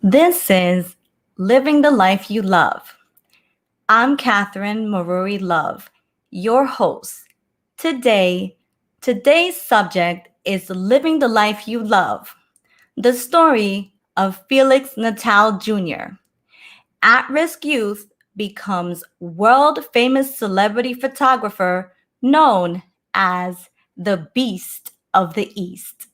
This is Living the Life You Love. I'm Katherine Maruri Love, your host. Today's subject is Living the Life You Love, the story of Felix Natal Jr. At-risk youth becomes world-famous celebrity photographer known as the Beast of the East.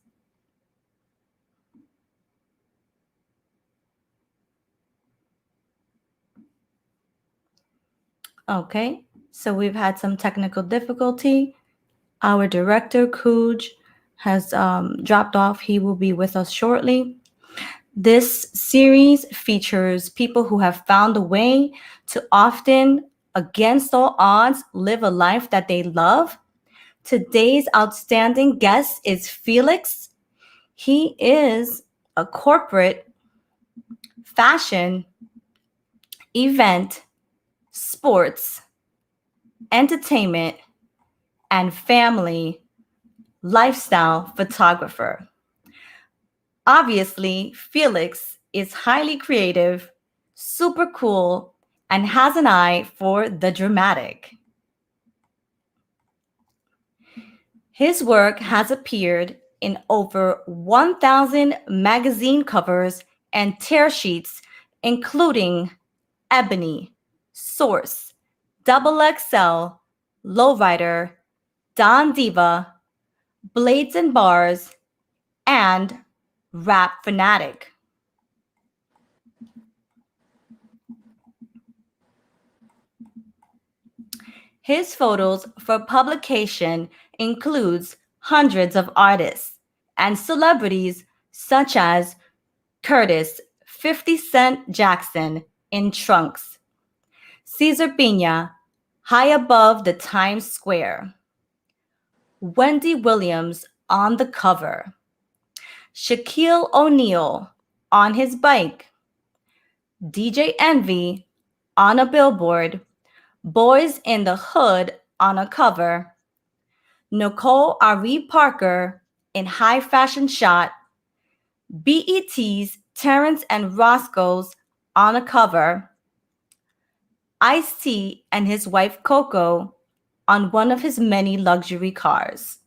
Okay, so we've had some technical difficulty. Our director, KOOGE, has dropped off. He will be with us shortly. This series features people who have found a way to often, against all odds, live a life that they love. Today's outstanding guest is Felix. He is a corporate, fashion, event, sports, entertainment, and family lifestyle photographer. Obviously, Felix is highly creative, super cool, and has an eye for the dramatic. His work has appeared in over 1,000 magazine covers and tear sheets, including Ebony, Source, Double XL, Lowrider, Don Diva, Blades and Bars, and Rap Fanatic. His photos for publication includes hundreds of artists and celebrities such as Curtis 50 Cent Jackson in trunks, Cesar Pina high above the Times Square, Wendy Williams on the cover, Shaquille O'Neal on his bike, DJ Envy on a billboard, Boys in the Hood on a cover, Nicole Ari Parker in high fashion shot, BET's Terrence and Roscoe's on a cover, Ice-T and his wife Coco on one of his many luxury cars.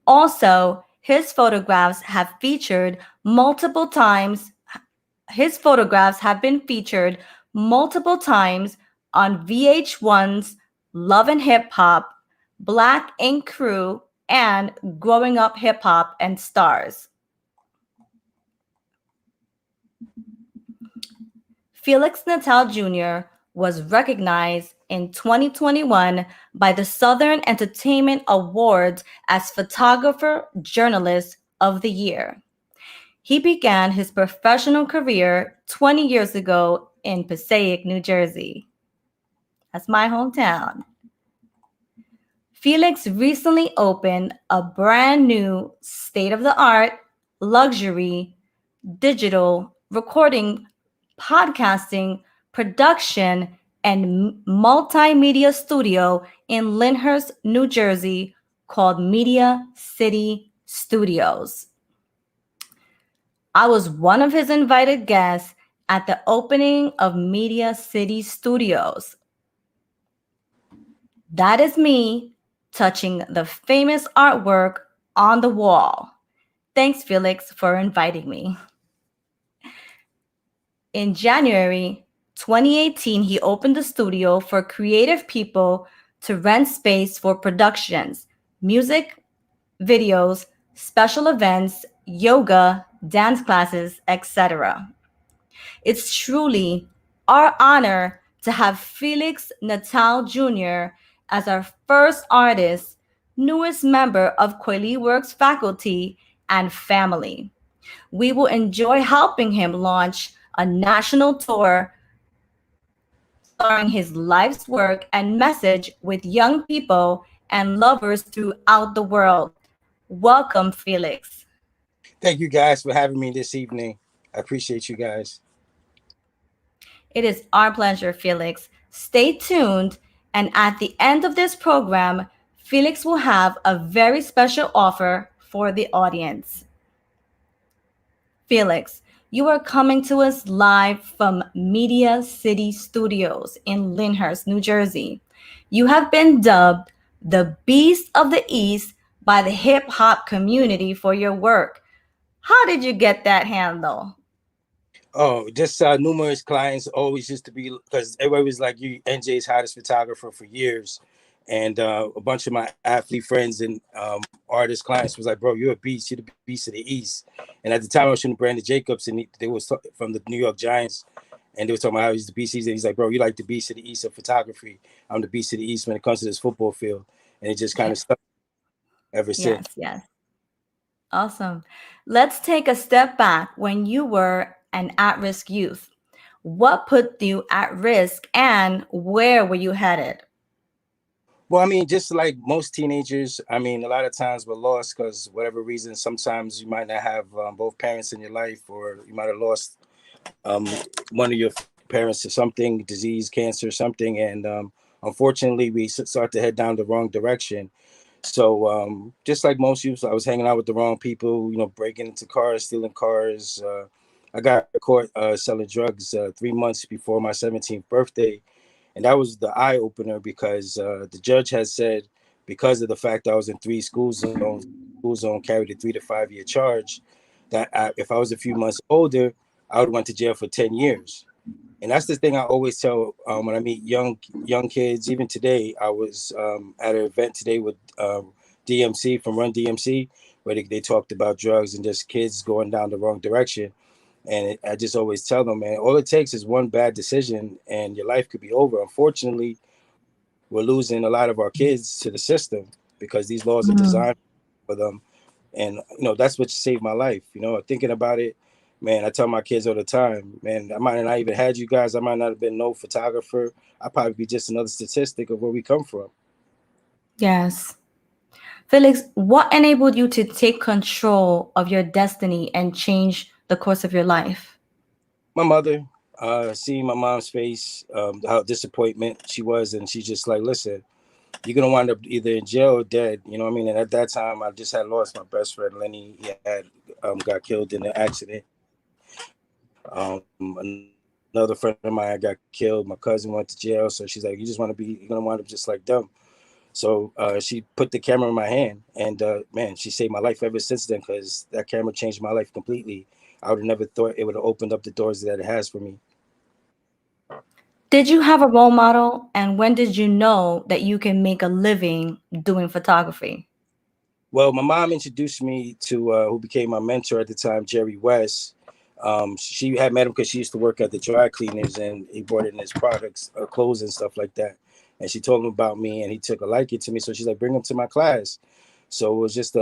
Also, his photographs have been featured multiple times on VH1's Love and Hip Hop, Black Ink Crew, and Growing Up Hip Hop and Stars. Felix Natal Jr. was recognized in 2021 by the Southern Entertainment Awards as Photographer Journalist of the Year. He began his professional career 20 years ago in Passaic, New Jersey. That's my hometown. Felix recently opened a brand new state-of-the-art luxury digital recording, podcasting, production, and multimedia studio in Lyndhurst, New Jersey called Media City Studios. I was one of his invited guests at the opening of Media City Studios. That is me touching the famous artwork on the wall. Thanks, Felix, for inviting me. In January 2018, he opened the studio for creative people to rent space for productions, music, videos, special events, yoga, dance classes, etc. It's truly our honor to have Felix Natal Jr. as our first artist, newest member of Kweliworks faculty and family. We will enjoy helping him launch a national tour starring his life's work and message with young people and lovers throughout the world. Welcome, Felix. Thank you guys for having me this evening. I appreciate you guys. It is our pleasure, Felix. Stay tuned, and at the end of this program, Felix will have a very special offer for the audience. Felix, You are coming to us live from Media City Studios in Lyndhurst, New Jersey. You have been dubbed the Beast of the East by the hip hop community for your work. How did you get that handle? Oh, just numerous clients always used to be because everybody was like, "You NJ's hottest photographer for years," and a bunch of my athlete friends and artist clients was like, "Bro, you're a beast. You're the beast of the East." And at the time, I was shooting Brandon Jacobs, and they was from the New York Giants, and they were talking about how he's the beast. And he's like, "Bro, you like the beast of the East of photography. I'm the beast of the East when it comes to this football field," and it just kind of Yes, stuck ever since. yes, yes. Awesome. Let's take a step back when you were an at risk youth. What put you at risk and where were you headed? Well, I mean, just like most teenagers, I mean, a lot of times we're lost because whatever reason. Sometimes you might not have both parents in your life, or you might have lost one of your parents to something, disease, cancer, something, and unfortunately, we start to head down the wrong direction. So, just like most youth, I was hanging out with the wrong people. Breaking into cars, stealing cars. I got caught selling drugs 3 months before my 17th birthday, and that was the eye opener because the judge had said, because of the fact that I was in three school zones, school zone carried a 3 to 5 year charge, that if I was a few months older, I would have went to jail for 10 years. And that's the thing I always tell when I meet young kids. Even today, I was at an event today with DMC from Run DMC, where they talked about drugs and just kids going down the wrong direction. And I just always tell them, man, all it takes is one bad decision and your life could be over. Unfortunately, we're losing a lot of our kids to the system because these laws are designed Mm, for them. And, that's what saved my life. Thinking about it, man, I tell my kids all the time, man, I might not even had you guys. I might not have been no photographer. I'd probably be just another statistic of where we come from. yes. Felix, what enabled you to take control of your destiny and change the course of your life? My mother, seeing my mom's face, how disappointment she was. And she's just like, listen, you're gonna wind up either in jail or dead. You know what I mean? And at that time, I just had lost my best friend Lenny. He had got killed in an accident. Another friend of mine got killed. My cousin went to jail. So she's like, you're gonna wind up just like them. So she put the camera in my hand, and man, she saved my life ever since then because that camera changed my life completely. I would have never thought it would have opened up the doors that it has for me. Did you have a role model and when did you know that you can make a living doing photography? Well, my mom introduced me to who became my mentor at the time, Jerry West. She had met him because she used to work at the dry cleaners, and he brought in his products, clothes and stuff like that. And she told him about me, and he took a liking to me. So she's like, "Bring him to my class." So it was just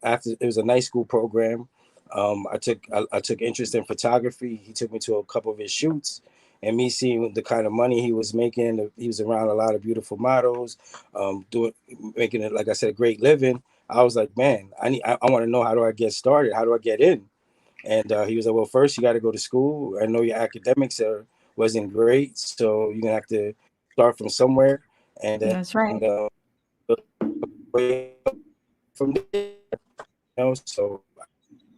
after it was a night school program. I took interest in photography. He took me to a couple of his shoots, and me seeing the kind of money he was making. He was around a lot of beautiful models, doing making it, like I said, a great living. I was like, man, I want to know, how do I get started? How do I get in? And he was like, well, first you got to go to school. I know your academics wasn't great, so you're gonna have to start from somewhere, and then That's right. way up from there. So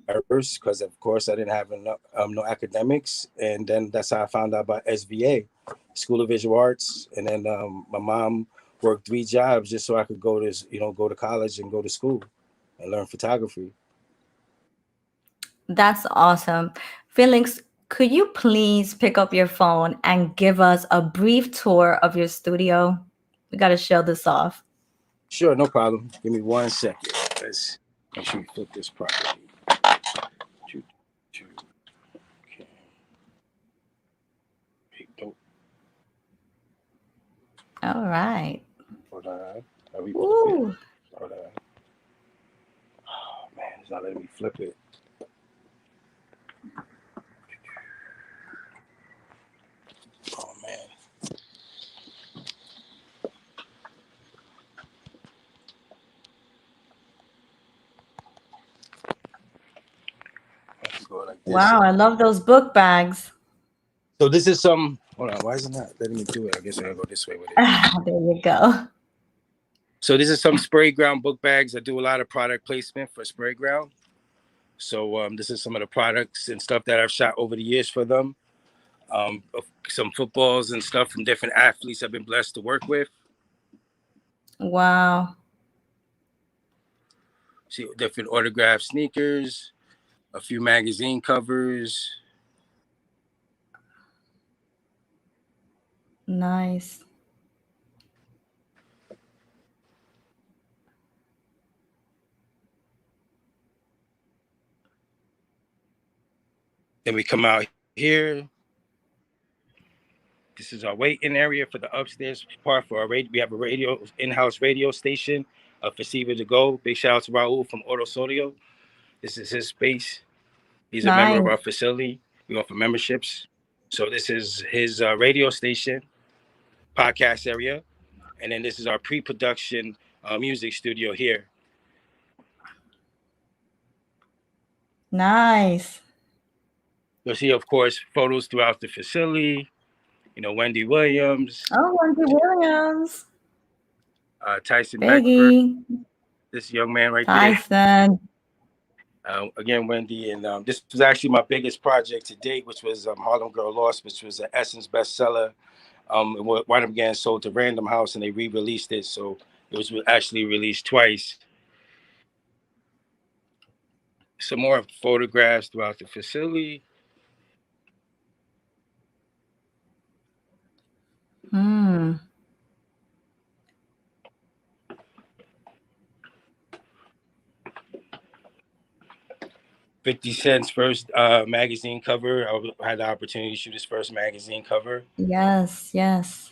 I first, because of course I didn't have enough, no academics, and then that's how I found out about SVA, School of Visual Arts, and then my mom worked 3 jobs just so I could go to college and go to school and learn photography. That's awesome. Felix, could you please pick up your phone and give us a brief tour of your studio? We got to show this off. Sure, no problem. Give me 1 second. Let's make sure we flip this properly. Choo, choo. Okay. Hey, don't All right. hold on. Are we flip it? Ooh. Hold on. Oh man, it's not letting me flip it. Oh man. I have to go like this. Wow, I love those book bags. So this is some. Hold on. Why is it not letting me do it? I guess I gotta go this way with it. Ah, there you go. So this is some spray ground book bags. I do a lot of product placement for spray ground. So this is some of the products and stuff that I've shot over the years for them. Some footballs and stuff from different athletes I've been blessed to work with. Wow. See different autographed sneakers, a few magazine covers. Nice. Then we come out here. This is our waiting area for the upstairs part for our radio. We have a in-house radio station for Siva to go. Big shout out to Raul from Auto Sodio. This is his space. He's a member of Nice. our facility. We offer memberships. So this is his radio station, podcast area. And then this is our pre-production music studio here. Nice. You'll see, of course, photos throughout the facility. You know, Wendy Williams. Oh, Wendy Williams. Tyson Beckford. Biggie. This young man right Tyson. there. Again, Wendy. And this was actually my biggest project to date, which was Harlem Girl Lost, which was an Essence bestseller. It wound up getting sold to Random House, and they re-released it. So it was actually released twice. Some more photographs throughout the facility. 50 Cent's first magazine cover. I had the opportunity to shoot his first magazine cover. Yes, yes.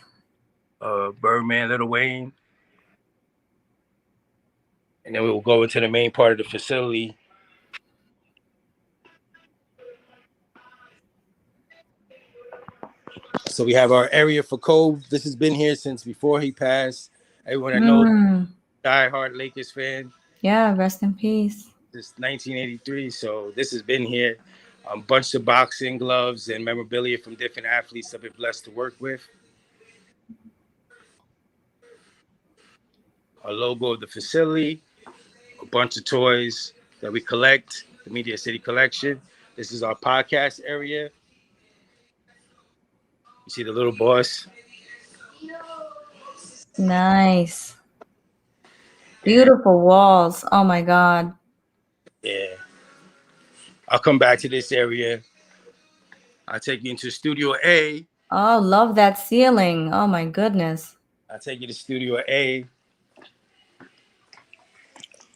Birdman, Lil Wayne. And then we will go into the main part of the facility. So we have our area for Kobe. This has been here since before he passed. Everyone I know, diehard Lakers fan. Yeah, rest in peace. This 1983. So this has been here. A bunch of boxing gloves and memorabilia from different athletes I've been blessed to work with. A logo of the facility. A bunch of toys that we collect. The Media City collection. This is our podcast area. You see the little boss. Nice. Beautiful walls. Oh my God. Yeah. I'll come back to this area. I'll take you into Studio A. Oh, love that ceiling. Oh my goodness. I'll take you to Studio A,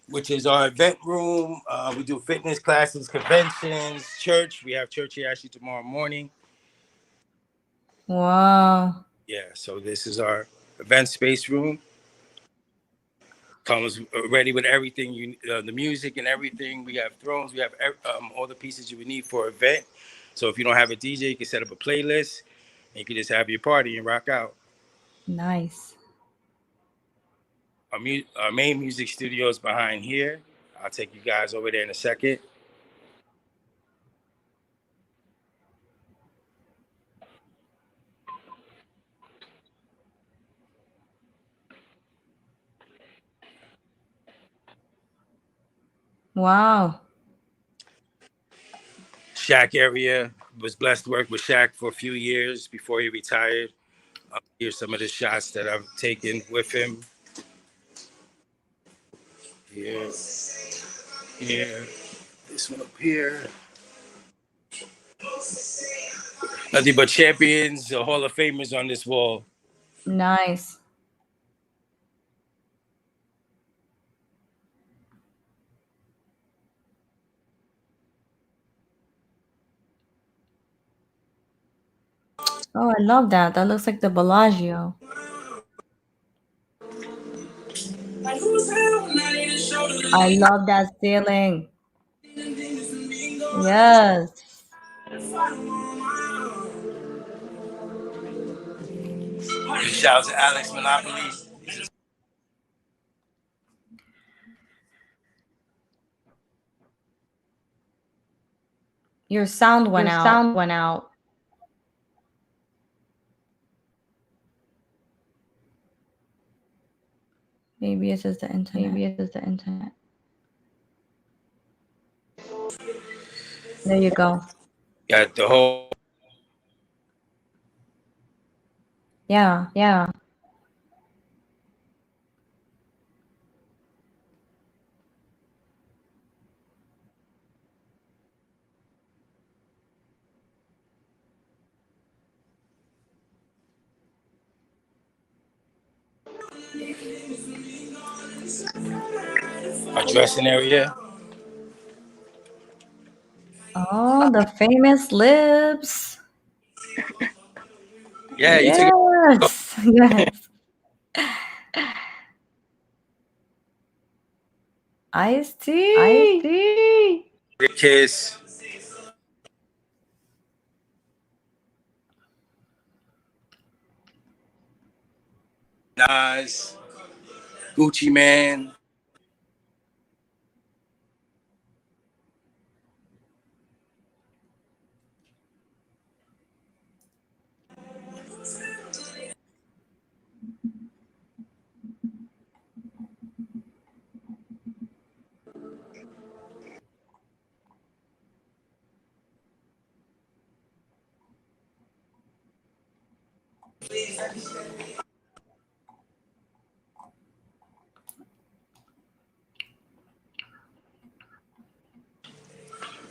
which is our event room. We do fitness classes, conventions, church. We have church here actually tomorrow morning. Wow. Yeah, so this is our event space room. Comes ready with everything, the music and everything. We have thrones. We have all the pieces you would need for an event. So if you don't have a DJ, you can set up a playlist and you can just have your party and rock out. Nice. Our main music studio is behind here. I'll take you guys over there in a second. Wow. Shaq area. Was blessed to work with Shaq for a few years before he retired. Here's some of the shots that I've taken with him. Here. This one up here. Nothing but champions, Hall of Famers on this wall. Nice. Oh, I love that. That looks like the Bellagio. I love that ceiling. Yes. Shout out to Alex Monopoly. Your sound went out. Maybe it's just the internet. There you go. Got the whole. Yeah. Yeah. A dressing area. Oh, the famous lips. Yeah, you took it. Yes. Yes. Iced Iced tea. tea. Kiss. Nas. Gucci Man.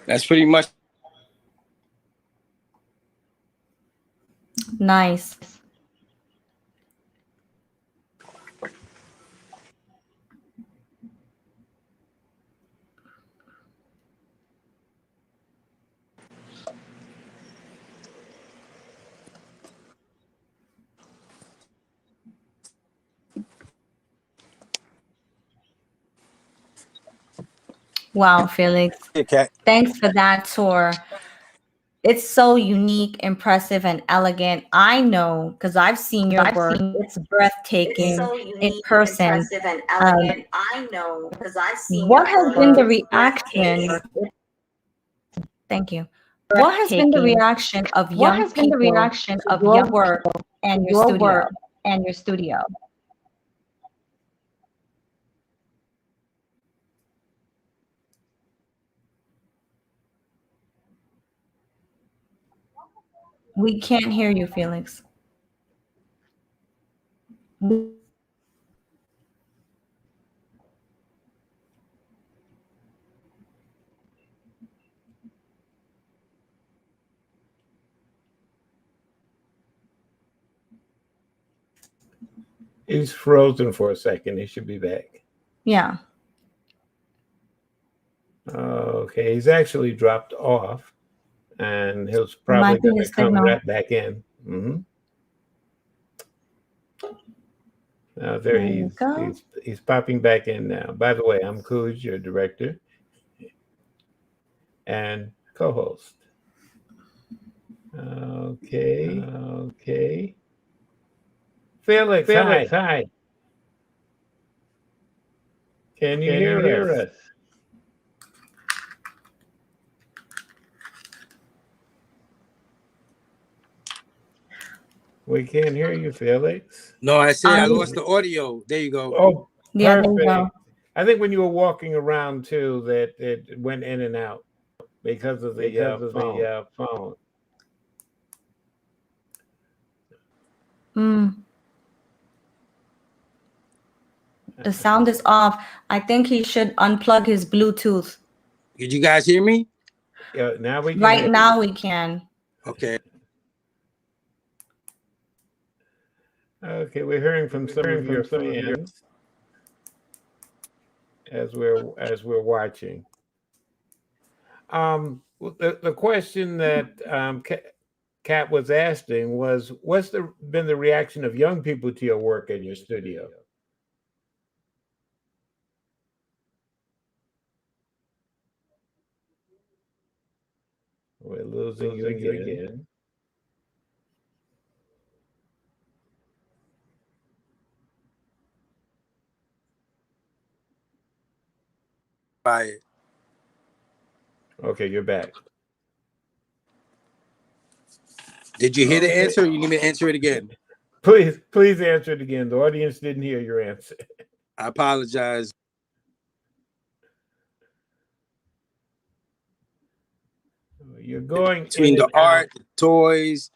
That's pretty much. Nice. Wow, Felix. Yeah, Cat. Thanks for that tour. It's so unique, impressive, and elegant. I know because I've seen your work. It's breathtaking in person. Um, what has been the reaction? Thank you. What has been the reaction of What young has been the people reaction to of your young work people and to your your studio? work and your studio? We can't hear you, Felix. He's frozen for a second. He should be back. Yeah. Okay, he's actually dropped off, and he's probably Might be going to his come signal. right back in. There There you go. he's popping back in now. By the way, I'm KOOGE, your director and co-host. Okay. Felix, hi. Can you hear us? We can't hear you, Felix. No, I said I lost the audio. There you go. Oh, Yeah, there you perfect. go. I think when you were walking around too, that it went in and out because of the phone. The sound is off. I think he should unplug his Bluetooth. Did you guys hear me? Yeah, now we can Right hear now you. we can. Okay. Okay, we're hearing from some of your fans as we're watching. The question that Kat was asking was, what's been the reaction of young people to your work in your studio? We're losing you again. Bye. Okay, you're back. Did you hear the answer? Or you need me to answer it again? Please answer it again. The audience didn't hear your answer. I apologize. You're going between in the and art, out. the toys,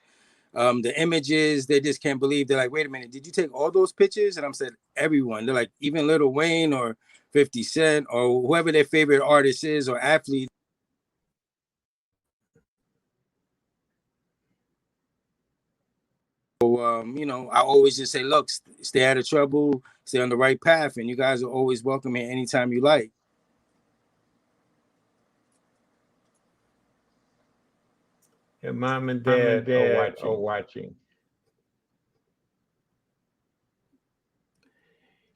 the images. They just can't believe. They're like, wait a minute, did you take all those pictures? And I'm said, everyone. They're like, even Lil Wayne or 50 Cent or whoever their favorite artist is or athlete. So, I always just say, look, stay out of trouble, stay on the right path, and you guys are always welcome here anytime you like. Your mom and dad are watching.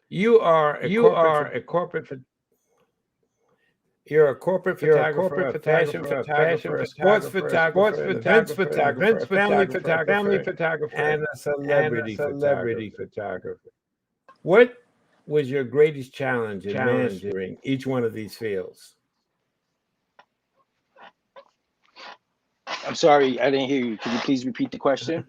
You are a corporate You're a corporate photographer, a fashion photographer, a sports photographer, an events photographer, a family photographer, and a celebrity photographer. What was your greatest challenge in mastering each one of these fields? I'm sorry, I didn't hear you. Can you please repeat the question?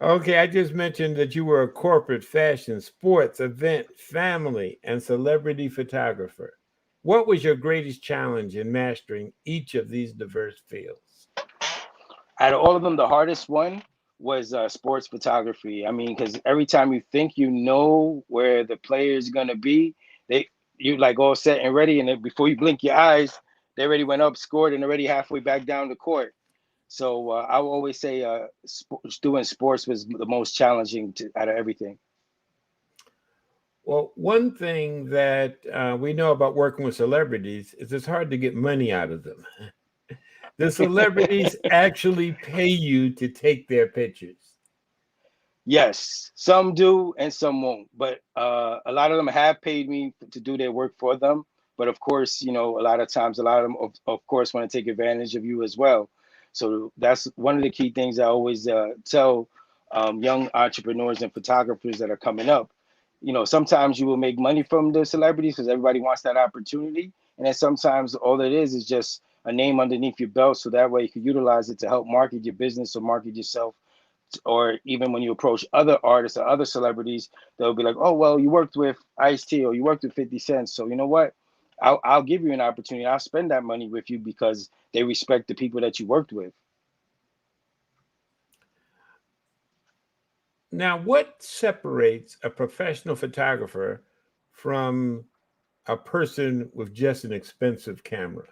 Okay, I just mentioned that you were a corporate fashion, sports, event, family, and celebrity photographer. What was your greatest challenge in mastering each of these diverse fields? Out of all of them, the hardest one was sports photography. I mean, because every time you think you know where the player is gonna be, you like all set and ready, and then before you blink your eyes, they already went up, scored, and already halfway back down the court. So I will always say doing sports was the most challenging out of everything. Well, one thing that we know about working with celebrities is it's hard to get money out of them. The celebrities actually pay you to take their pictures. Yes, some do and some won't. But a lot of them have paid me to do their work for them. But of course, a lot of times, a lot of them, of course, want to take advantage of you as well. So that's one of the key things I always tell young entrepreneurs and photographers that are coming up. Sometimes you will make money from the celebrities because everybody wants that opportunity. And then sometimes all it is just a name underneath your belt. So that way you can utilize it to help market your business or market yourself, or even when you approach other artists or other celebrities, they'll be like, oh, well, you worked with Ice-T or you worked with 50 Cent. So you know what? I'll give you an opportunity. I'll spend that money with you because they respect the people that you worked with. Now, what separates a professional photographer from a person with just an expensive camera?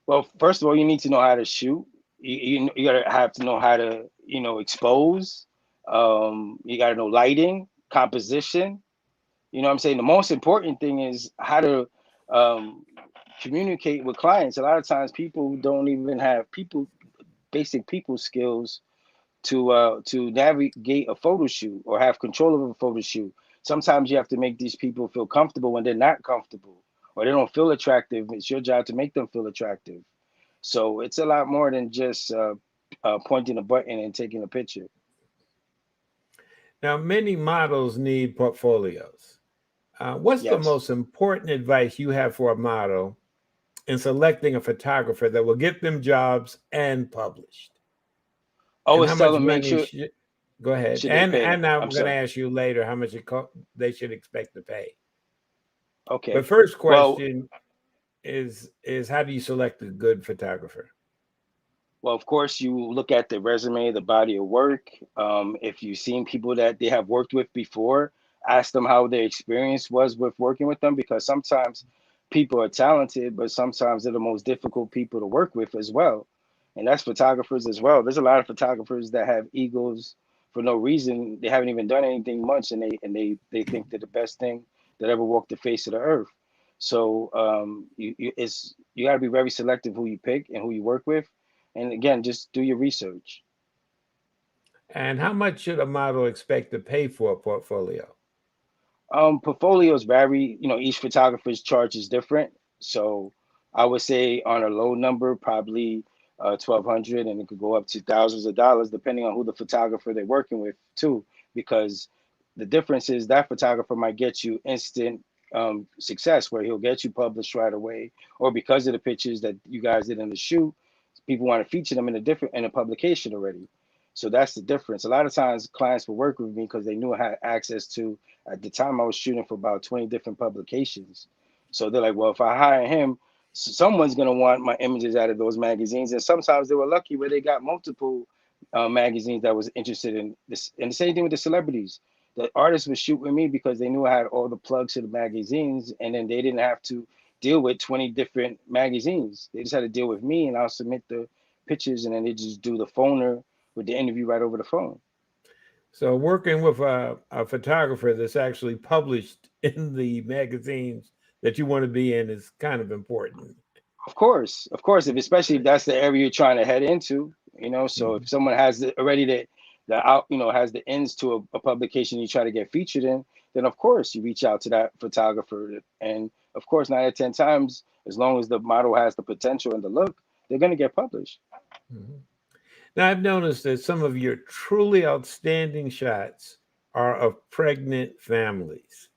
Well, first of all, you need to know how to shoot. You gotta have to know how to, expose. You gotta know lighting, composition. You know what I'm saying? The most important thing is how to um, communicate with clients. A lot of times people don't even have basic people skills to navigate a photo shoot or have control of a photo shoot. Sometimes you have to make these people feel comfortable when they're not comfortable or they don't feel attractive. It's your job to make them feel attractive. So it's a lot more than just pointing a button and taking a picture. Now, many models need portfolios. What's the Yes. most important advice you have for a model in selecting a photographer that will get them jobs and published? And Always how tell much them make money sure go ahead. should they pay. And I'm I'm going to sorry. ask you later how much they should expect to pay. Okay. But first Well, question is how do you select a good photographer? Well, of course, you look at the resume, the body of work. If you've seen people that they have worked with before, ask them how their experience was with working with them, because sometimes people are talented, but sometimes they're the most difficult people to work with as well. And that's photographers as well. There's a lot of photographers that have egos for no reason. They haven't even done anything much, and they think they're the best thing that ever walked the face of the earth. So you got to be very selective who you pick and who you work with, and again, just do your research. And how much should a model expect to pay for a portfolio? Portfolios vary. Each photographer's charge is different. So I would say on a low number, probably 1,200, and it could go up to thousands of dollars depending on who the photographer they're working with too. Because the difference is that photographer might get you instant success, where he'll get you published right away, or because of the pictures that you guys did in the shoot, people want to feature them in a publication already. So that's the difference. A lot of times clients will work with me because they knew I had access to, at the time I was shooting for about 20 different publications. So they're like, well, if I hire him, someone's gonna want my images out of those magazines, and sometimes they were lucky where they got multiple magazines that was interested in this. And the same thing with the celebrities. The artists would shoot with me because they knew I had all the plugs to the magazines, and then they didn't have to deal with 20 different magazines. They just had to deal with me, and I'll submit the pictures, and then they just do the phoner with the interview right over the phone. So working with a photographer that's actually published in the magazines that you want to be in is kind of important. Of course, if especially if that's the area you're trying to head into, you know. So if someone has already the out, you know, has the ends to a publication you try to get featured in, then of course you reach out to that photographer. And of course, 9 out of 10 times, as long as the model has the potential and the look, they're gonna get published. Mhm. Now, I've noticed that some of your truly outstanding shots are of pregnant families.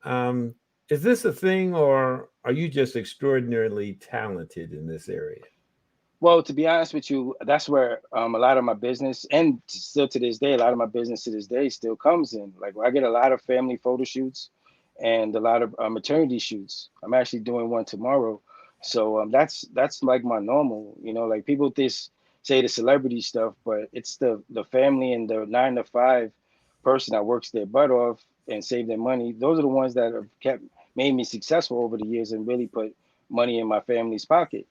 Um, is this a thing, or are you just extraordinarily talented in this area? Well, to be honest with you, that's where a lot of my business, and still to this day, a lot of my business to this day still comes in. Like I get a lot of family photo shoots and a lot of maternity shoots. I'm actually doing one tomorrow, so that's like my normal. You know, like people just say the celebrity stuff, but it's the family and the 9 to 5 person that works their butt off and save their money. Those are the ones that have kept made me successful over the years and really put money in my family's pocket.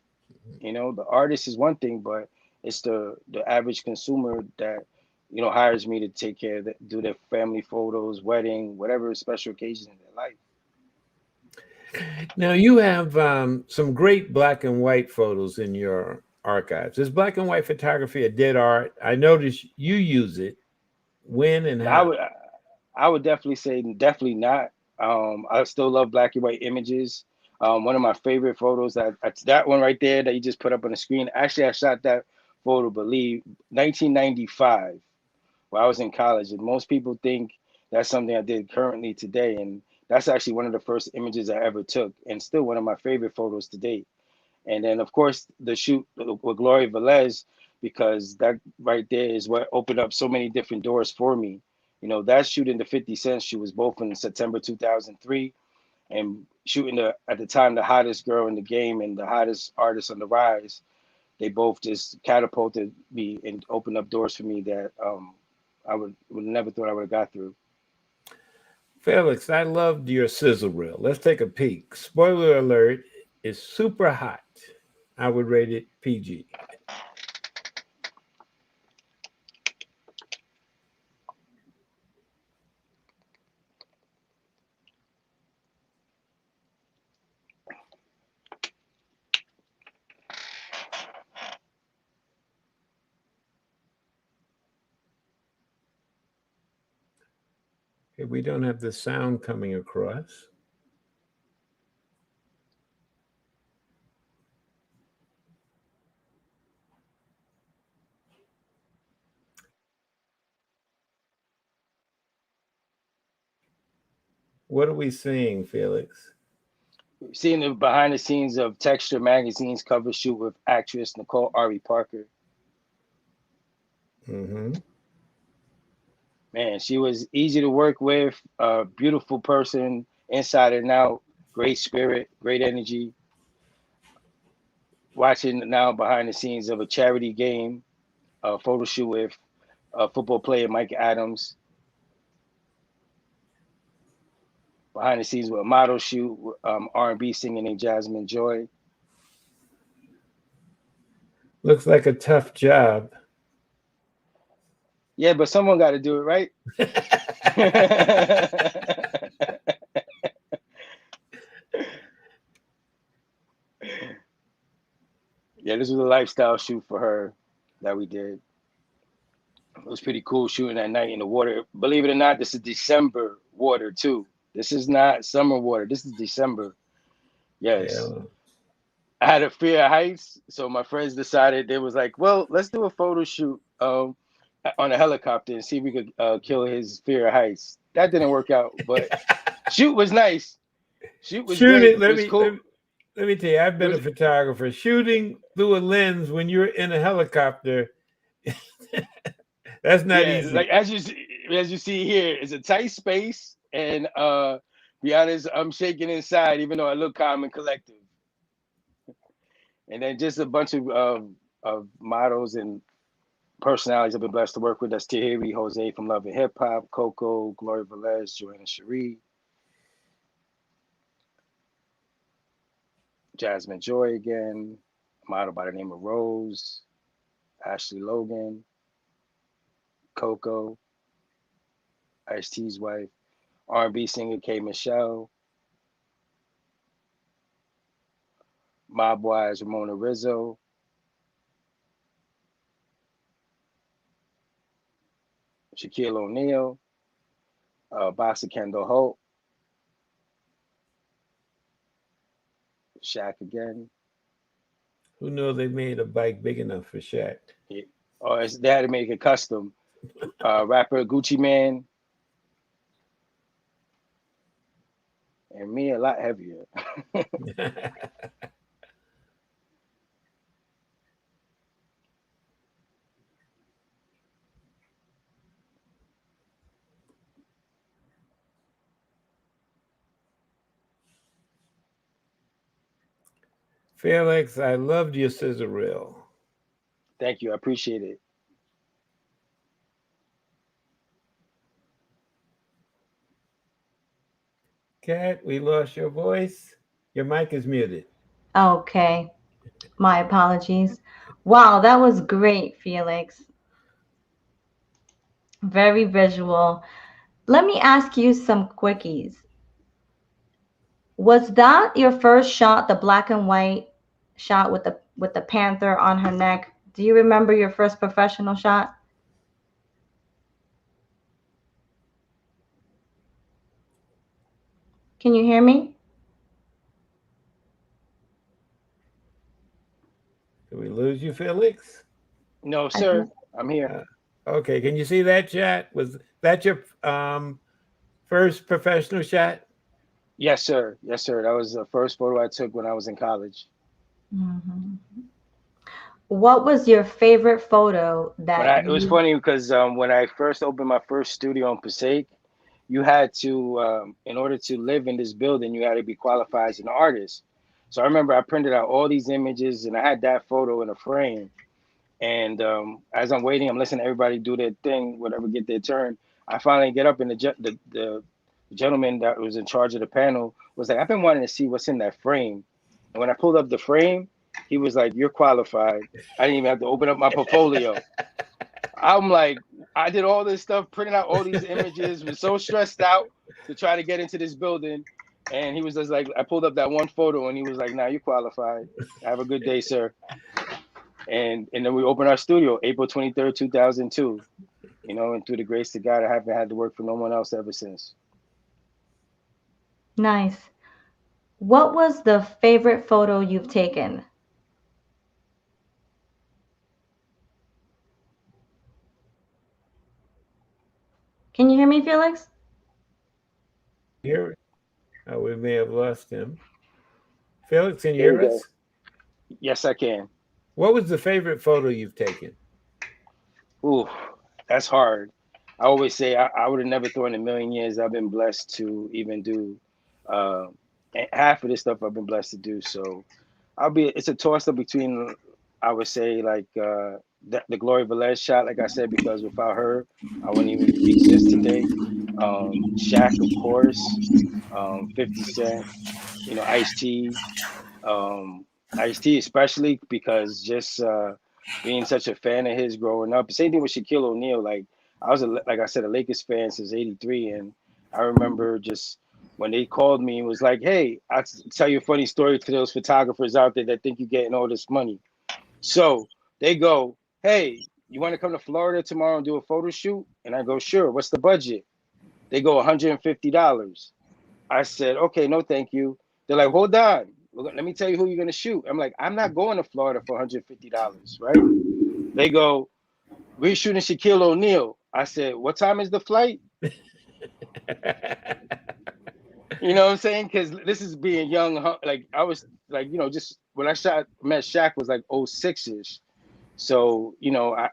You know, the artist is one thing, but it's the average consumer that hires me to take care of do their family photos, wedding, whatever special occasion in their life. Now, you have some great black and white photos in your archives. Is black and white photography a dead art? I notice you use it. When and I how? would I would definitely say definitely not. I still love black and white images. One of my favorite photos that's that one right there that you just put up on the screen. Actually, I shot that photo, believe 1995. When I was in college, and most people think that's something I did currently today, and that's actually one of the first images I ever took, and still one of my favorite photos to date. And then, of course, the shoot with Gloria Velez, because that right there is what opened up so many different doors for me. You know, that shoot in the 50 Cent, she was both in September 2003, and shooting at the time the hottest girl in the game and the hottest artist on the rise. They both just catapulted me and opened up doors for me that I would never thought I would have got through. Felix, I loved your sizzle reel. Let's take a peek. Spoiler alert, it's super hot. I would rate it PG. Okay, we don't have the sound coming across. What are we seeing, Felix? Seeing the behind the scenes of Texture Magazine's cover shoot with actress Nicole Ari Parker. Mm-hmm. Man, she was easy to work with, a beautiful person inside and out, great spirit, great energy. Watching now behind the scenes of a charity game, a photo shoot with football player Mike Adams. Behind the scenes with a model shoot, R&B singer named Jasmine Joy. Looks like a tough job. Yeah, but someone got to do it, right? Yeah, this was a lifestyle shoot for her that we did. It was pretty cool shooting that night in the water. Believe it or not, this is December water too. This is not summer water. This is December. Yes. Yeah. I had a fear of heights, so my friends decided they was like, "Well, let's do a photo shoot on a helicopter and see if we could kill his fear of heights." That didn't work out, but shoot was nice. Shoot was great. Shooting, It was cool. let me tell you, I've been a photographer. Shooting through a lens when you're in a helicopter, that's not easy. Like as you see here, it's a tight space, and be honest, I'm shaking inside, even though I look calm and collective. And then just a bunch of models and personalities I've been blessed to work with. That's Tahiri, Jose from Love and Hip Hop, Coco, Gloria Velez, Joanna Cherie, Jasmine Joy again, a model by the name of Rose, Ashley Logan, Coco, Ice-T's wife, R&B singer K. Michelle, Mob Wise Ramona Rizzo, Shaquille O'Neal, Boxer Kendall Holt, Shaq again. Who knew they made a bike big enough for Shaq? Yeah. Oh, they had to make it custom. Rapper Gucci Man, and me a lot heavier. Felix, I loved your scissor reel. Thank you. I appreciate it. Kat, we lost your voice. Your mic is muted. Okay. My apologies. Wow, that was great, Felix. Very visual. Let me ask you some quickies. Was that your first shot, the black and white shot with the panther on her neck? Do you remember your first professional shot? Can you hear me? Did we lose you, Felix? No, I sir. think I'm here. Okay, can you see that shot? Was that your first professional shot? Yes, sir. Yes, sir. That was the first photo I took when I was in college. Mhm. What was your favorite photo that It was you funny because when I first opened my first studio in Passaic, you had to, in order to live in this building, you had to be qualified as an artist. So I remember I printed out all these images and I had that photo in a frame. And as I'm waiting, I'm listening to everybody do their thing, whatever, get their turn. I finally get up, and the gentleman that was in charge of the panel was like, "I've been wanting to see what's in that frame." And when I pulled up the frame, he was like, "You're qualified." I didn't even have to open up my portfolio. I'm like, I did all this stuff, printed out all these images, was so stressed out to try to get into this building. And he was just like, I pulled up that one photo, and he was like, "Now you're qualified. Have a good day, sir." And then we opened our studio April 23rd, 2002. And through the grace of God, I haven't had to work for no one else ever since. nice. What was the favorite photo you've taken? Can you hear me, Felix? Here, we may have lost him. Felix, can you There you hear go. us? Yes, I can. What was the favorite photo you've taken? Ooh, that's hard. I always say I would have never thought in a million years I've been blessed to even do uh, half of this stuff I've been blessed to do. So it's a toss up between, I would say, like the Gloria Velez shot, like I said, because without her, I wouldn't even exist today. Shaq, of course, 50 Cent, Ice T, um, Ice T, especially because just being such a fan of his growing up. Same thing with Shaquille O'Neal. Like like I said, a Lakers fan since '83, and I remember just when they called me and was like, "Hey, I'll tell you a funny story to those photographers out there that think you're getting all this money." So they go, "Hey, you want to come to Florida tomorrow and do a photo shoot?" And I go, "Sure. What's the budget?" They go, $150. I said, "Okay, no, thank you." They're like, "Hold on. Let me tell you who you're going to shoot." I'm like, "I'm not going to Florida for $150, right?" They go, "We're shooting Shaquille O'Neal." I said, "What time is the flight?" You know what I'm saying? Because this is being young. Like I was like, just when met Shaq was like '06ish. So,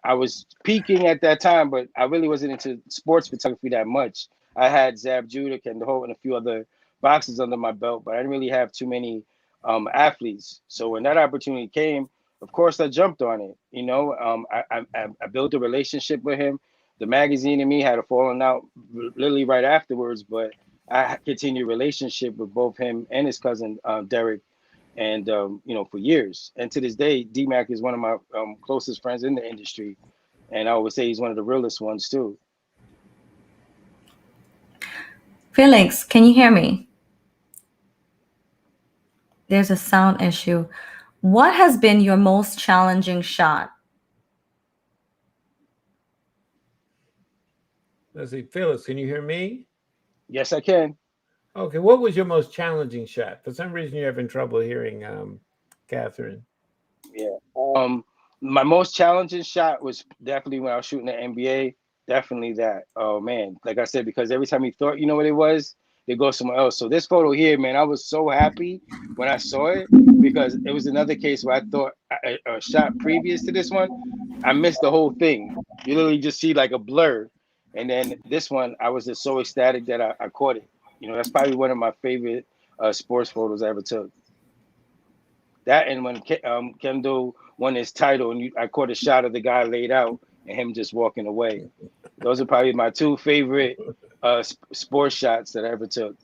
I was peaking at that time, but I really wasn't into sports photography that much. I had Zab Judik and the whole and a few other boxes under my belt, but I didn't really have too many athletes. So when that opportunity came, of course I jumped on it. I built a relationship with him. The magazine and me had a falling out literally right afterwards, but I continued relationship with both him and his cousin Derek, and for years. And to this day, DMAC is one of my closest friends in the industry, and I always say he's one of the realest ones too. Felix, can you hear me? There's a sound issue. What has been your most challenging shot? Let's see, Felix, can you hear me? Yes, I can. Okay, what was your most challenging shot? For some reason, you're having trouble hearing Katherine. Yeah. My most challenging shot was definitely when I was shooting the NBA. Definitely that. Oh man, like I said, because every time you thought you know what it was, they go somewhere else. So this photo here, man, I was so happy when I saw it because it was another case where I thought a shot previous to this one, I missed the whole thing. You literally just see like a blur, and then this one, I was just so ecstatic that I caught it. That's probably one of my favorite sports photos I ever took. That and when Kendall won his title, and I caught a shot of the guy laid out and him just walking away. Those are probably my two favorite sports shots that I ever took.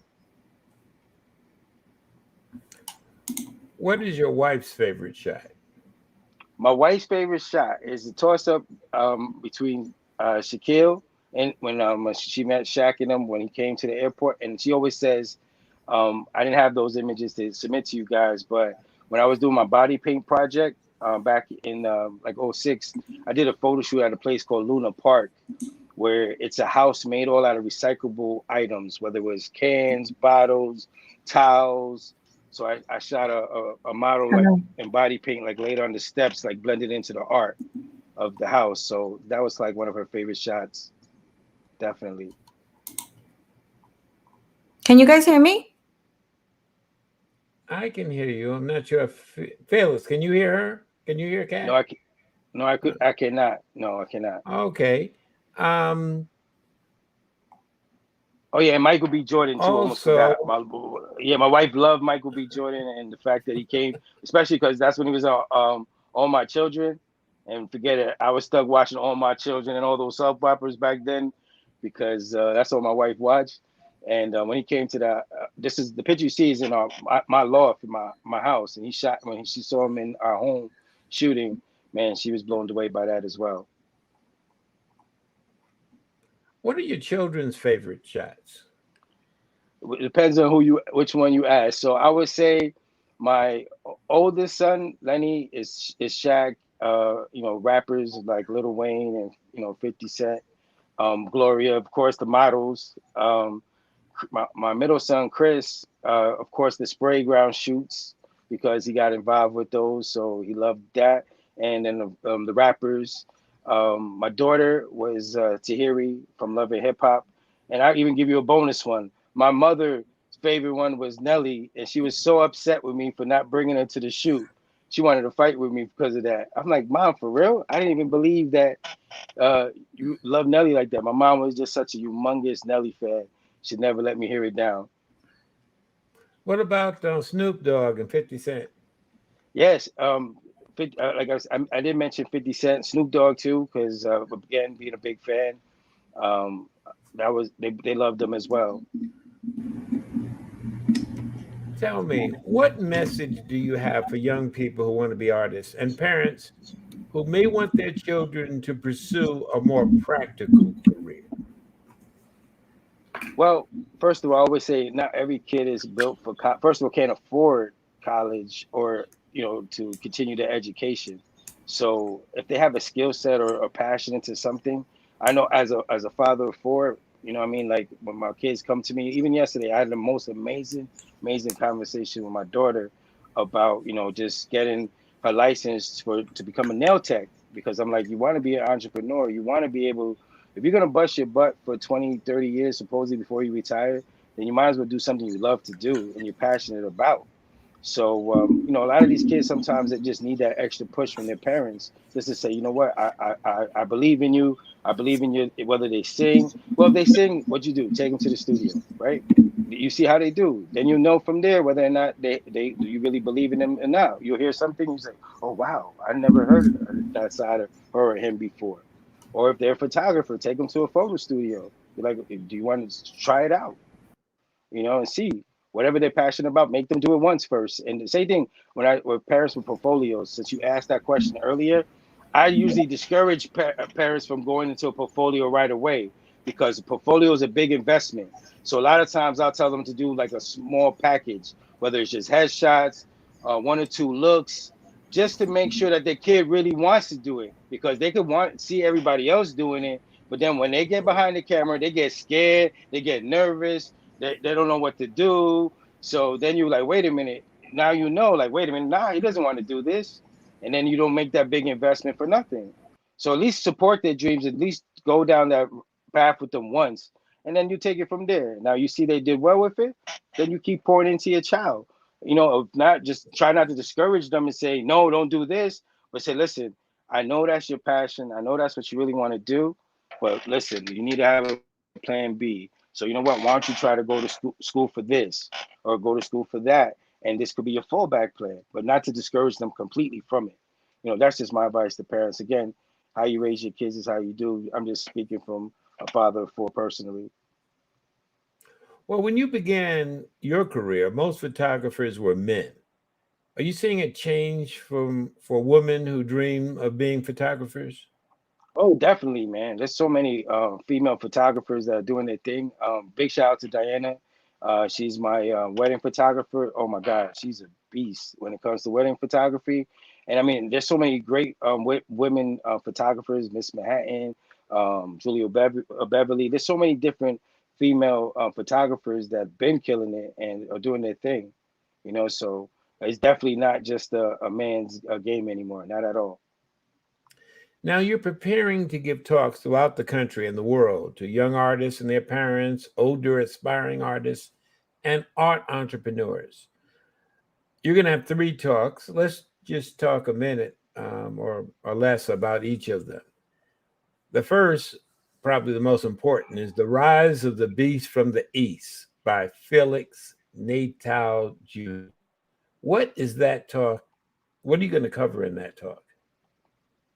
What is your wife's favorite shot? My wife's favorite shot is the toss up between Shaquille and when she met Shaq and him when he came to the airport, and she always says, I didn't have those images to submit to you guys, but when I was doing my body paint project back in like '06, I did a photo shoot at a place called Luna Park, where it's a house made all out of recyclable items, whether it was cans, bottles, towels. So I shot a model like in body paint, like laid on the steps, like blended into the art of the house. So that was like one of her favorite shots, definitely. Can you guys hear me? I can hear you. I'm not sure if Felix, can you hear her? Can you hear Kat? I cannot. No, I cannot. Okay. Oh yeah, and Michael B. Jordan too. Almost Also, forgot. My wife loved Michael B. Jordan, and the fact that he came, especially because that's when he was on All My Children. And forget it, I was stuck watching All My Children and all those soap operas back then, because that's what my wife watched. And when he came to this is the picture you see is in my loft in my house, and he shot when she saw him in our home shooting. Man, she was blown away by that as well. what are your children's favorite shots? It depends on which one you ask. So I would say my oldest son Lenny is Shaq. Rappers like Lil Wayne and 50 Cent. Gloria, of course, the models. My middle son Chris, of course, the spray ground shoots because he got involved with those, so he loved that. And then the rappers. My daughter was Tahiri from Love and Hip Hop, and I even give you a bonus one. My mother's favorite one was Nelly, and she was so upset with me for not bringing her to the shoot. She wanted to fight with me because of that. I'm like, Mom, for real? I didn't even believe that you love Nelly like that. My mom was just such a humongous Nelly fan. She'd never let me hear it down. What about Snoop Dogg and 50 Cent? Yes, like I did mention 50 Cent, Snoop Dogg too, because again, being a big fan, um, that was they loved them as well. Tell me, what message do you have for young people who want to be artists and parents who may want their children to pursue a more practical career? Well, first of all, I always say not every kid is built for first of all, can't afford college or to continue their education. So if they have a skill set or a passion into something, I know as a father of four, what I mean, like when my kids come to me, even yesterday, I had the most amazing conversation with my daughter about just getting her license to become a nail tech, because I'm like, you want to be an entrepreneur, you want to be able, if you're going to bust your butt for 20, 30 years, supposedly before you retire, then you might as well do something you love to do and you're passionate about. So, a lot of these kids sometimes they just need that extra push from their parents just to say, you know what, I believe in you. I believe in you, whether they sing. Well, if they sing, what you do? Take them to the studio, right? you see how they do. Then you know from there whether or not they do you really believe in them or not. You'll hear something, you say, "Oh wow, I never heard of that side of her or him before." Or if they're a photographer, take them to a photo studio. You're like, "Do you want to try it out?" And see whatever they're passionate about. Make them do it once first. And the same thing with parents with portfolios. Since you asked that question earlier, I usually discourage parents from going into a portfolio right away because a portfolio is a big investment. So a lot of times I'll tell them to do like a small package, whether it's just headshots, one or two looks, just to make sure that the kid really wants to do it because they could see everybody else doing it. But then when they get behind the camera, they get scared, they get nervous, they don't know what to do. So then you're like, wait a minute. Now you know, like, wait a minute. Nah, he doesn't want to do this. And then you don't make that big investment for nothing. So at least support their dreams. At least go down that path with them once. And then you take it from there. Now you see they did well with it. Then you keep pouring into your child. If not, just try not to discourage them and say, no, don't do this. But say, listen, I know that's your passion. I know that's what you really want to do. But listen, you need to have a plan B. So you know what? Why don't you try to go to school for this or go to school for that? And this could be your fallback plan, but not to discourage them completely from it. That's just my advice to parents. Again, how you raise your kids is how you do. I'm just speaking from a father of four personally. Well, when you began your career, most photographers were men. Are you seeing a change for women who dream of being photographers? Oh, definitely, man. There's so many female photographers that are doing their thing. Big shout out to Diana. She's my wedding photographer. Oh my God, she's a beast when it comes to wedding photography. And I mean, there's so many great women photographers, Miss Manhattan, Julia Beverly. There's so many different female photographers that been killing it and are doing their thing. So it's definitely not just a man's game anymore. Not at all. Now you're preparing to give talks throughout the country and the world to young artists and their parents, older aspiring artists, and art entrepreneurs. You're going to have 3 talks. Let's just talk a minute or less about each of them. The first, probably the most important, is The Rise of the Beast from the East by Felix Natal Jr. What is that talk? What are you going to cover in that talk?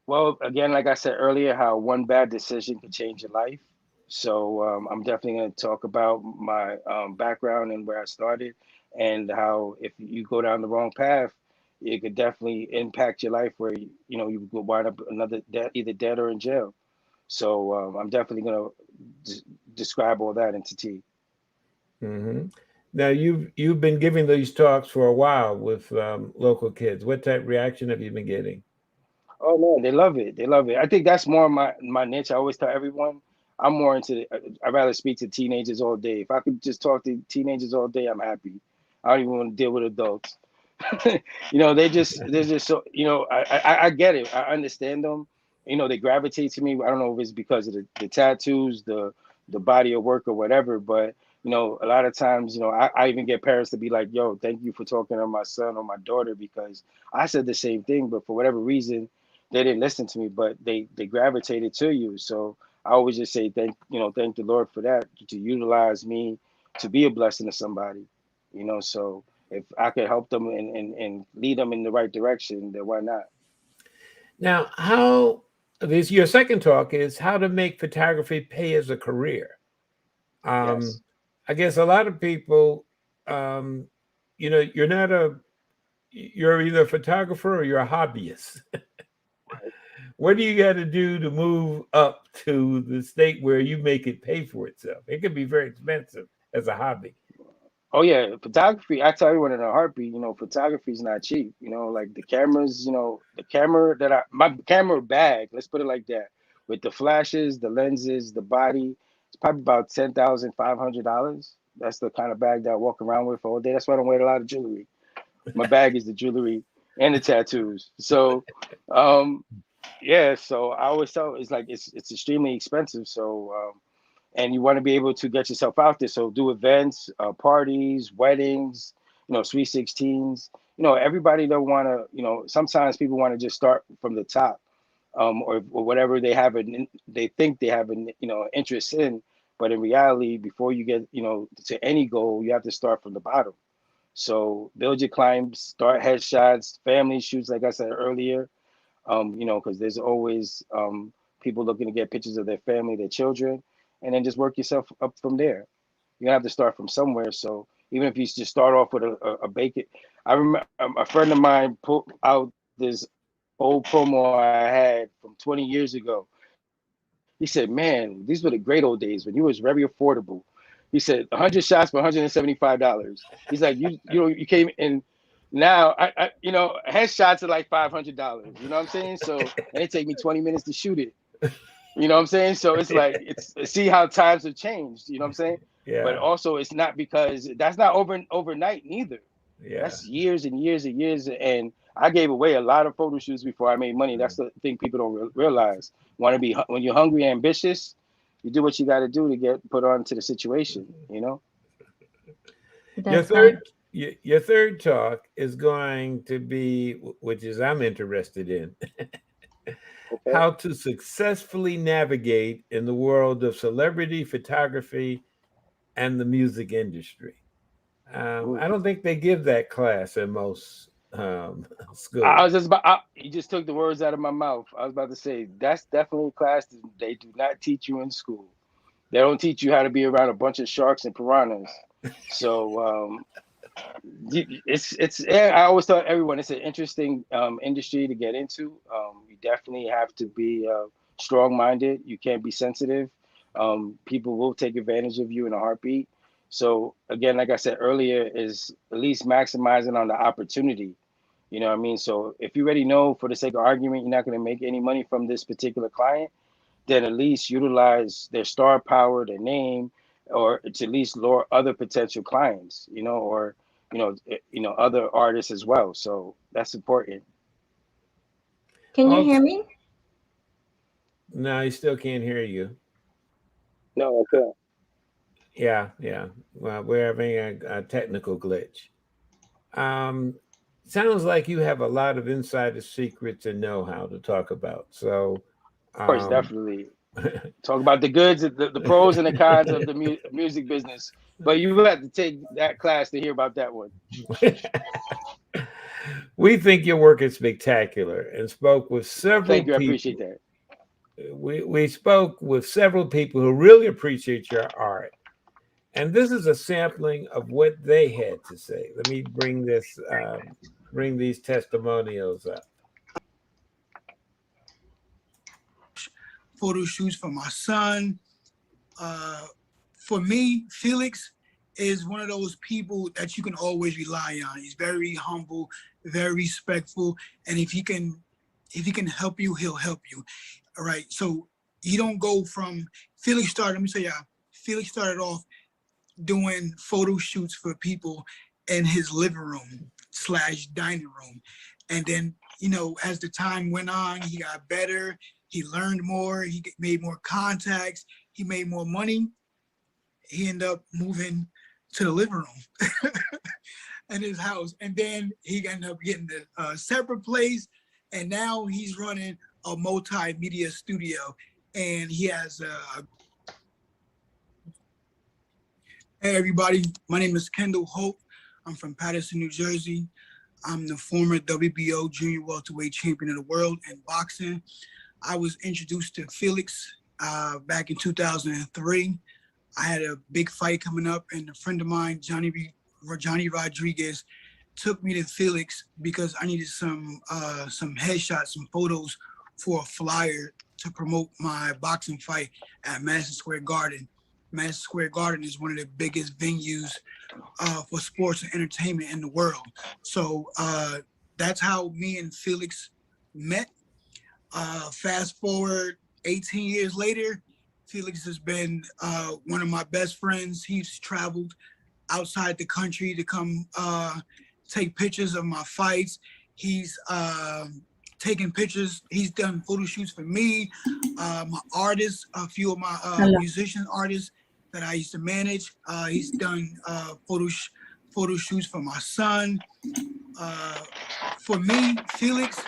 Well, again, like I said earlier, how one bad decision could change your life. So I'm definitely going to talk about my background and where I started, and how if you go down the wrong path, it could definitely impact your life where you could wind up either dead or in jail. So I'm definitely going to describe all that into T. Mm-hmm. Now you've been giving these talks for a while with local kids. What type of reaction have you been getting? Oh no, they love it. They love it. I think that's more my niche. I always tell everyone I'm more into. I'd rather speak to teenagers all day. If I could just talk to teenagers all day, I'm happy. I don't even want to deal with adults. They're just so. I get it. I understand them. They gravitate to me. I don't know if it's because of the tattoos, the body of work or whatever, but a lot of times, I even get parents to be like, "Yo, thank you for talking to my son or my daughter," because I said the same thing, but for whatever reason they didn't listen to me, but they gravitated to you. So I always just say thank the Lord for that, to utilize me to be a blessing to somebody. So if I could help them and lead them in the right direction, then why not? Now, how this your second talk is how to make photography pay as a career. Yes. I guess a lot of people, um, you're either a photographer or you're a hobbyist. What do you got to do to move up to the state where you make it pay for itself? It can be very expensive as a hobby. Oh yeah, photography. I tell everyone in a heartbeat. Photography is not cheap. Like the cameras. The camera my camera bag. Let's put it like that. With the flashes, the lenses, the body, it's probably about $10,500. That's the kind of bag that I walk around with all day. That's why I don't wear a lot of jewelry. My bag is the jewelry and the tattoos. So, um, yeah. So I always tell it's like it's extremely expensive. So and you want to be able to get yourself out there. So do events, parties, weddings, sweet 16s. Everybody don't want to. Sometimes people want to just start from the top, or whatever they think they have an interest in. But in reality, before you get, to any goal, you have to start from the bottom. So build your climbs, start headshots, family shoots, like I said earlier, because there's always people looking to get pictures of their family, their children, and then just work yourself up from there. You have to start from somewhere. So even if you just start off with a bacon, I remember a friend of mine put out this old promo I had from 20 years ago. He said, "Man, these were the great old days when you was very affordable." He said, "100 shots for $175." He's like, you came in. Now headshots are like $500. You know what I'm saying? So and it take me 20 minutes to shoot it. You know what I'm saying? So it's like see how times have changed. You know what I'm saying? Yeah. But also it's not because that's not overnight neither. Yeah. That's years and years and years. And I gave away a lot of photo shoots before I made money. That's the thing people don't realize. When you're hungry and ambitious, you do what you got to do to get put onto the situation. Your third talk is going to be, which is I'm interested in, Okay. how to successfully navigate in the world of celebrity photography and the music industry. I don't think they give that class in most schools. I was just about. You just took the words out of my mouth. I was about to say that's definitely a class that they do not teach you in school. They don't teach you how to be around a bunch of sharks and piranhas. So it's. I always tell everyone it's an interesting industry to get into. You definitely have to be strong-minded. You can't be sensitive. People will take advantage of you in a heartbeat. So again, like I said earlier, is at least maximizing on the opportunity. You know what I mean? So if you already know, for the sake of argument, you're not going to make any money from this particular client, then at least utilize their star power, their name, or to at least lure other potential clients, or other artists as well. So that's important. Can you hear me? No, he still can't hear you. No, okay. Yeah. Well, we're having a technical glitch. Sounds like you have a lot of insider secrets and know-how to talk about. So, Of course, definitely. Talk about the goods, the pros and the cons of the music business. But you have to take that class to hear about that one. We think your work is spectacular and spoke with several Thank you. people. I appreciate that. We spoke with several people who really appreciate your art. And this is a sampling of what they had to say. Let me bring these testimonials up. Photo shoots for my son. For me, Felix is one of those people that you can always rely on. He's very humble, very respectful, and if he can help you, he'll help you. All right. So you don't go from Felix started. Let me tell you, Felix started off doing photo shoots for people in his living room / dining room, and then as the time went on, he got better. He learned more. He made more contacts. He made more money. He ended up moving to the living room in his house. And then he ended up getting a separate place. And now he's running a multimedia studio. And he has Hey, everybody. My name is Kendall Hope. I'm from Paterson, New Jersey. I'm the former WBO junior welterweight champion of the world in boxing. I was introduced to Felix back in 2003. I had a big fight coming up, and a friend of mine, Johnny Rodriguez, took me to Felix because I needed some headshots, some photos for a flyer to promote my boxing fight at Madison Square Garden. Madison Square Garden is one of the biggest venues for sports and entertainment in the world. So that's how me and Felix met. Fast forward 18 years later, Felix has been one of my best friends. He's traveled outside the country to come take pictures of my fights. He's taken pictures. He's done photo shoots for me, my artists, a few of my musician artists that I used to manage. He's done photo shoots for my son. For me, Felix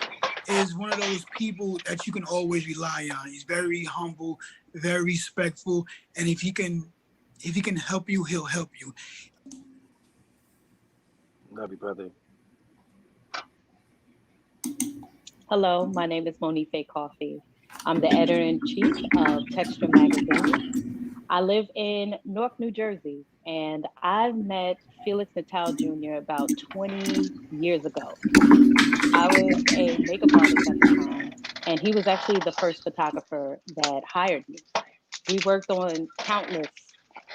is one of those people that you can always rely on. He's very humble, very respectful, and if he can help you, he'll help you. Love you, brother. Hello, my name is Monife Coffee. I'm the editor-in-chief of Texture Magazine. I live in Newark, New Jersey, and I met Felix Natal Jr. about 20 years ago. I was a makeup artist at the time, and he was actually the first photographer that hired me. We worked on countless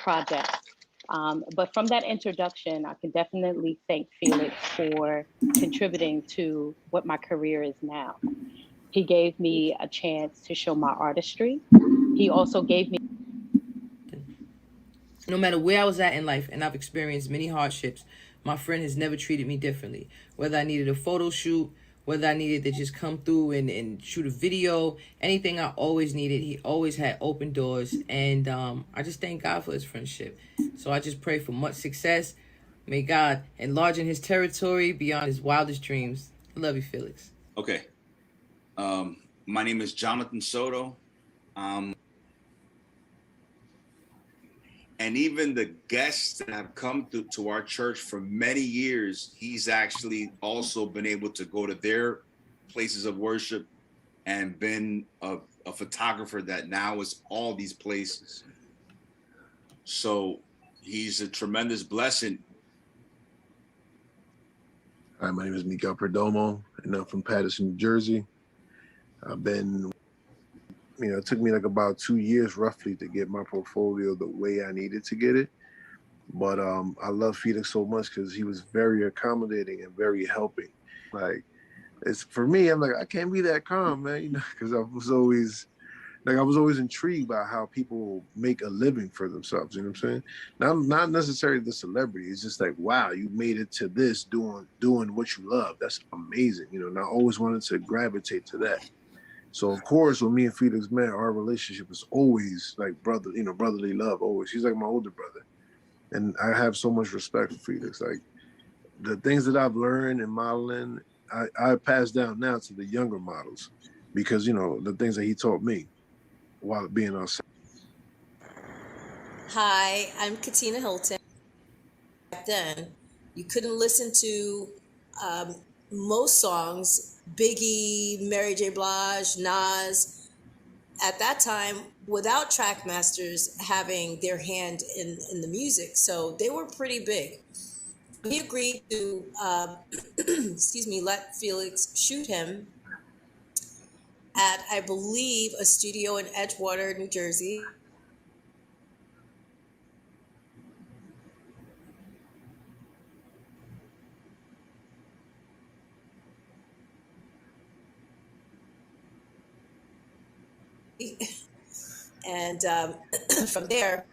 projects. But from that introduction, I can definitely thank Felix for contributing to what my career is now. He gave me a chance to show my artistry. He also gave me. No matter where I was at in life, and I've experienced many hardships, my friend has never treated me differently. Whether I needed a photo shoot, whether I needed to just come through and shoot a video, anything I always needed, he always had open doors. And I just thank God for his friendship. So I just pray for much success. May God enlarge in his territory beyond his wildest dreams. I love you, Felix. Okay. My name is Jonathan Soto. And even the guests that have come to our church for many years, he's actually also been able to go to their places of worship and been a photographer that now is all these places. So he's a tremendous blessing. Hi, my name is Miguel Perdomo, and I'm from Patterson, New Jersey. I've been, it took me like about 2 years roughly to get my portfolio the way I needed to get it. But I love Felix so much because he was very accommodating and very helping. Like, it's for me, I'm like, I can't be that calm, man, because I was always intrigued by how people make a living for themselves, you know what I'm saying? Not necessarily the celebrity. It's just like, wow, you made it to this doing what you love. That's amazing, and I always wanted to gravitate to that. So of course, when me and Felix met, our relationship was always like brotherly love, always. He's like my older brother. And I have so much respect for Felix. Like, the things that I've learned in modeling, I pass down now to the younger models because, the things that he taught me while being on set. Hi, I'm Katina Hilton. Back then, you couldn't listen to most songs, Biggie, Mary J. Blige, Nas, at that time without track masters having their hand in the music. So they were pretty big. He agreed to, let Felix shoot him at, I believe, a studio in Edgewater, New Jersey. And from there,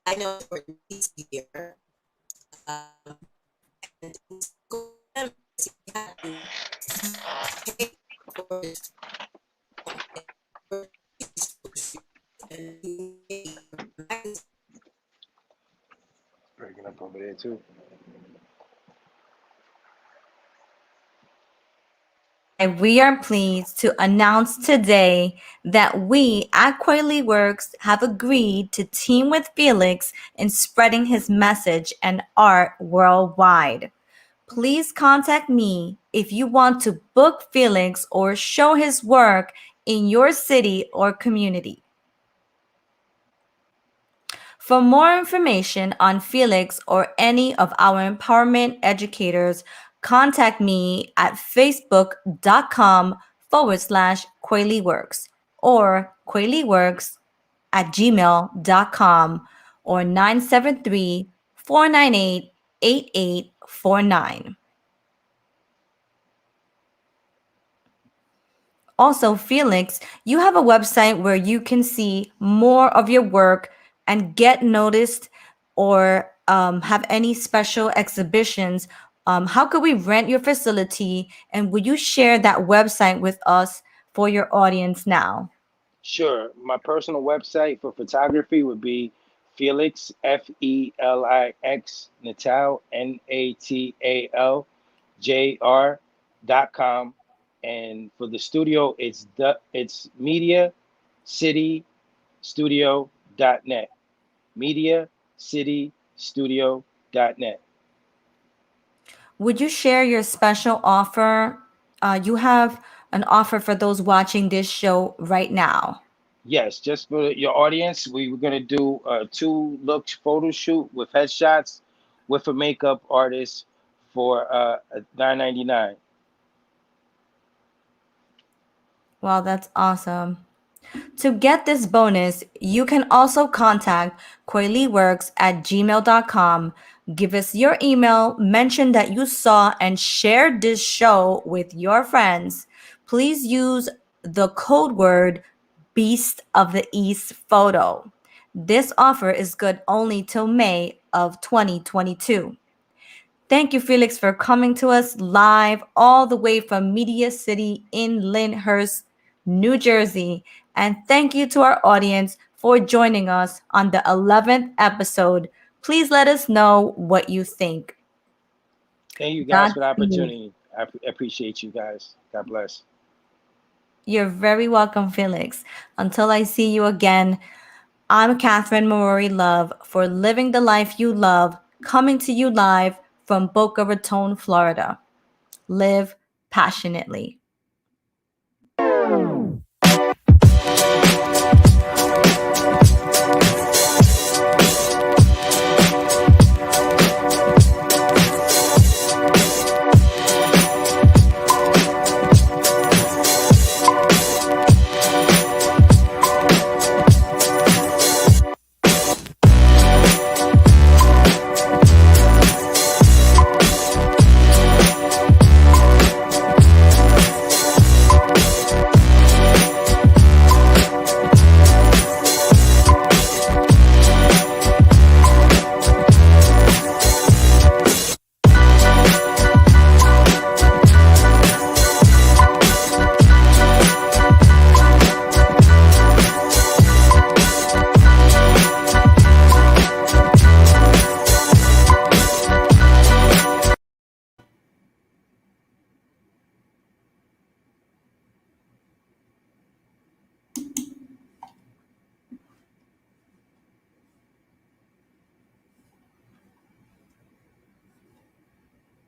I know for this year, and Breaking up over there too. We are pleased to announce today that we at Kweliworks have agreed to team with Felix in spreading his message and art worldwide. Please contact me if you want to book Felix or show his work in your city or community. For more information on Felix or any of our empowerment educators, contact me at facebook.com/Kweliworks or kweliworks@gmail.com or 973-498-88 549. Also, Felix, you have a website where you can see more of your work and get noticed or have any special exhibitions. How could we rent your facility? And would you share that website with us for your audience now? Sure. My personal website for photography would be Felix, Felix, Natal, NatalJr.com. And for the studio, it's MediaCityStudio.net. MediaCityStudio.net. Would you share your special offer? You have an offer for those watching this show right now. Yes, just for your audience, we were gonna do a 2 look photo shoot with headshots with a makeup artist for $9.99. Wow, that's awesome. To get this bonus, you can also contact Kweliworks@gmail.com. Give us your email, mention that you saw and shared this show with your friends. Please use the code word Beast of the East photo. This offer is good only till May of 2022. Thank you, Felix, for coming to us live all the way from Media City in Lyndhurst, New Jersey. And thank you to our audience for joining us on the 11th episode. Please let us know what you think. Thank you guys for the Godspeed. opportunity. I appreciate you guys. God bless. You're very welcome, Felix. Until I see you again, I'm Katherine Maruri Love for Living the Life You Love, coming to you live from Boca Raton, Florida. Live passionately.